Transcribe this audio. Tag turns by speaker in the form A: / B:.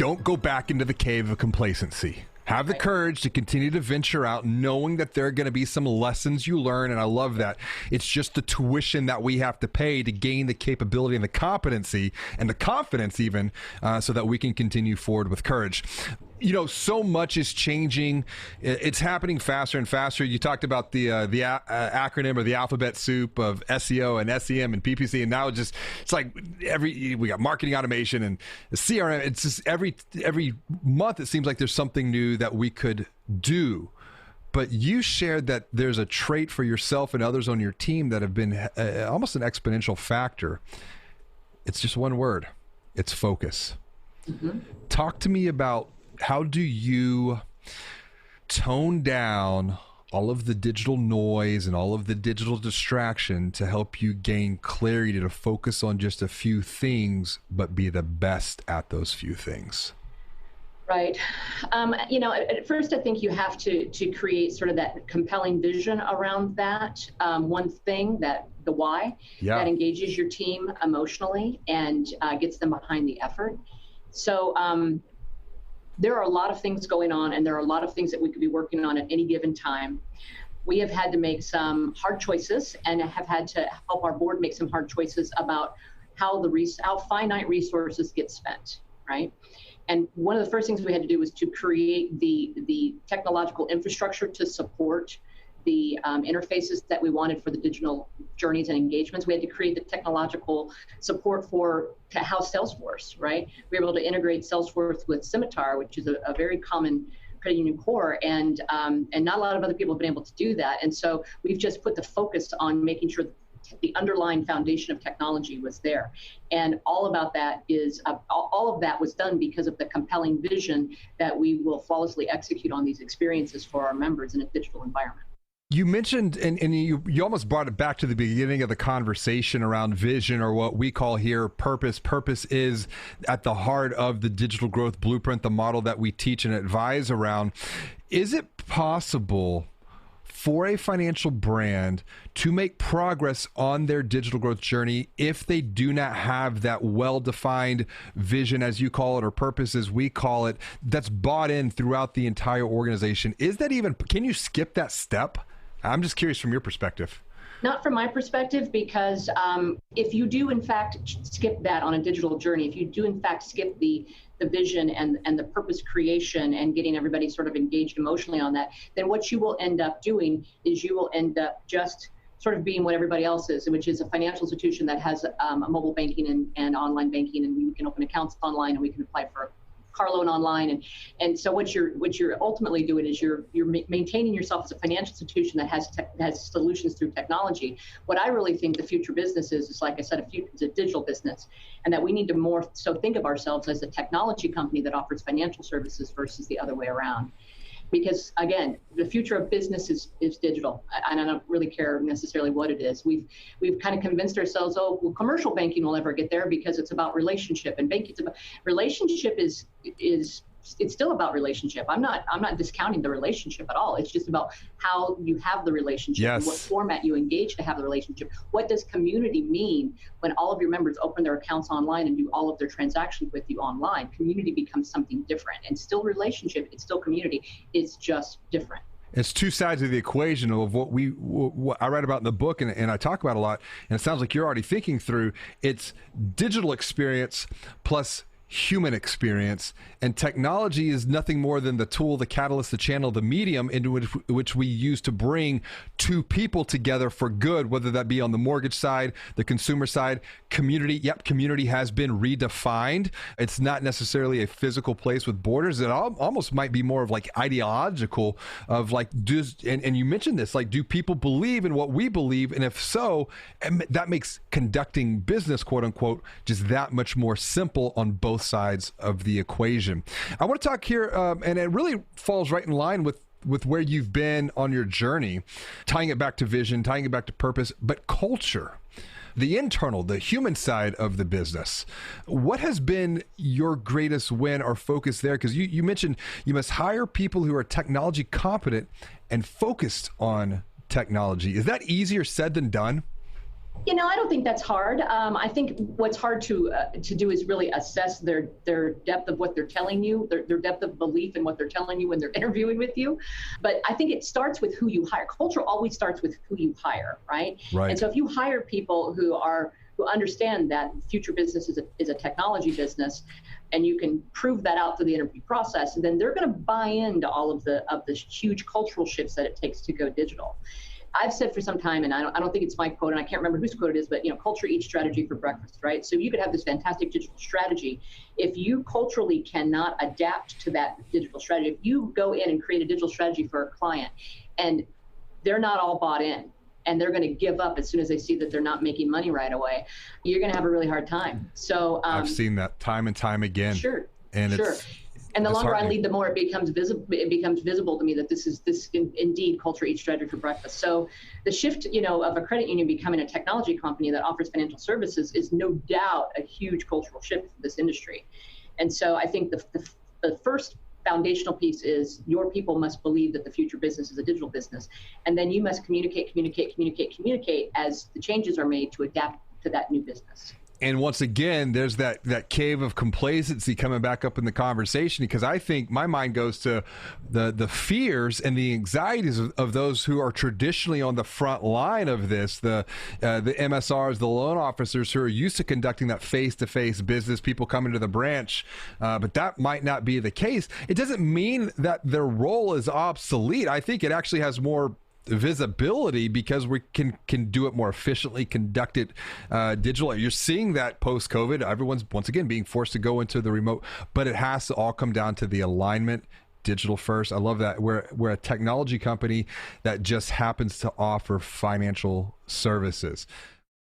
A: don't go back into the cave of complacency. Have the courage to continue to venture out, knowing that there are going to be some lessons you learn, and I love that. It's just the tuition that we have to pay to gain the capability and the competency and the confidence even, so that we can continue forward with courage. You know, so much is changing. It's happening faster and faster. You talked about the acronym or the alphabet soup of SEO and SEM and PPC, and now it's like we got marketing automation and CRM. It's just every month it seems like there's something new that we could do. But you shared that there's a trait for yourself and others on your team that have been almost an exponential factor. It's just one word. It's focus. Mm-hmm. Talk to me about, how do you tone down all of the digital noise and all of the digital distraction to help you gain clarity to focus on just a few things, but be the best at those few things?
B: Right. You know, at first, I think you have to create sort of that compelling vision around that one thing, that the why, that engages your team emotionally and gets them behind the effort. So there are a lot of things going on, and there are a lot of things that we could be working on at any given time. We have had to make some hard choices and have had to help our board make some hard choices about how finite resources get spent, right? And one of the first things we had to do was to create the technological infrastructure to support the interfaces that we wanted for the digital journeys and engagements. We had to create the technological support to house Salesforce, right? We were able to integrate Salesforce with Scimitar, which is a very common credit union core, and not a lot of other people have been able to do that. And so we've just put the focus on making sure the underlying foundation of technology was there. And all of that was done because of the compelling vision that we will flawlessly execute on these experiences for our members in a digital environment.
A: You mentioned, and you almost brought it back to the beginning of the conversation around vision, or what we call here purpose. Purpose is at the heart of the digital growth blueprint, the model that we teach and advise around. Is it possible for a financial brand to make progress on their digital growth journey if they do not have that well-defined vision, as you call it, or purpose as we call it, that's bought in throughout the entire organization? Is that even, can you skip that step? I'm just curious from your perspective.
B: Not from my perspective, because if you do in fact skip that on a digital journey, if you do in fact skip the vision and the purpose creation and getting everybody sort of engaged emotionally on that, then what you will end up doing is you will end up just sort of being what everybody else is, which is a financial institution that has a mobile banking and online banking, and we can open accounts online and we can apply for a car loan online, and so what you're ultimately doing is you're maintaining yourself as a financial institution that has solutions through technology. What I really think the future business is like I said, it's a digital business, and that we need to more so think of ourselves as a technology company that offers financial services versus the other way around. Because again, the future of business is digital, and I don't really care necessarily what it is. We've kind of convinced ourselves, commercial banking will never get there because it's about relationship, and banking relationship is it's still about relationship. I'm not discounting the relationship at all. It's just about how you have the relationship, yes, and what format you engage to have the relationship. What does community mean when all of your members open their accounts online and do all of their transactions with you online? Community becomes something different, and still relationship, it's still community. It's just different.
A: It's two sides of the equation of what I write about in the book, and I talk about a lot, and it sounds like you're already thinking through. It's digital experience plus human experience, and technology is nothing more than the tool, the catalyst, the channel, the medium into which we use to bring two people together for good, whether that be on the mortgage side, the consumer side. Community, community has been redefined. It's not necessarily a physical place with borders. It almost might be more of like ideological, of like, and you mentioned this, like, do people believe in what we believe? And if so, that makes conducting business, quote unquote, just that much more simple on both sides of the equation. I want to talk here, and it really falls right in line with where you've been on your journey, tying it back to vision, tying it back to purpose, but culture, the internal, the human side of the business. What has been your greatest win or focus there? Because you mentioned you must hire people who are technology competent and focused on technology. Is that easier said than done?
B: I don't think that's hard. I think what's hard to do is really assess their depth of what they're telling you, their depth of belief in what they're telling you when they're interviewing with you. But I think it starts with who you hire. Culture always starts with who you hire, right?
A: Right.
B: And so if you hire people who understand that future business is a technology business, and you can prove that out through the interview process, then they're going to buy into all of the huge cultural shifts that it takes to go digital. I've said for some time, and I don't think it's my quote, and I can't remember whose quote it is, but culture eats strategy for breakfast, right? So you could have this fantastic digital strategy. If you culturally cannot adapt to that digital strategy, if you go in and create a digital strategy for a client and they're not all bought in, and they're going to give up as soon as they see that they're not making money right away, you're going to have a really hard time. So
A: I've seen that time and time again.
B: Sure.
A: And
B: sure. And the longer I lead, the more it becomes visible. It becomes visible to me that this indeed culture eats strategy for breakfast. So the shift, of a credit union becoming a technology company that offers financial services is no doubt a huge cultural shift for this industry. And so I think the first foundational piece is your people must believe that the future business is a digital business, and then you must communicate as the changes are made to adapt to that new business.
A: And once again, there's that cave of complacency coming back up in the conversation, because I think my mind goes to the fears and the anxieties of those who are traditionally on the front line of this, the MSRs, the loan officers who are used to conducting that face-to-face business, people coming to the branch, but that might not be the case. It doesn't mean that their role is obsolete. I think it actually has more visibility because we can do it more efficiently, conduct it digital. You're seeing that post-COVID, everyone's once again being forced to go into the remote, but it has to all come down to the alignment, digital first. I love that. We're a technology company that just happens to offer financial services.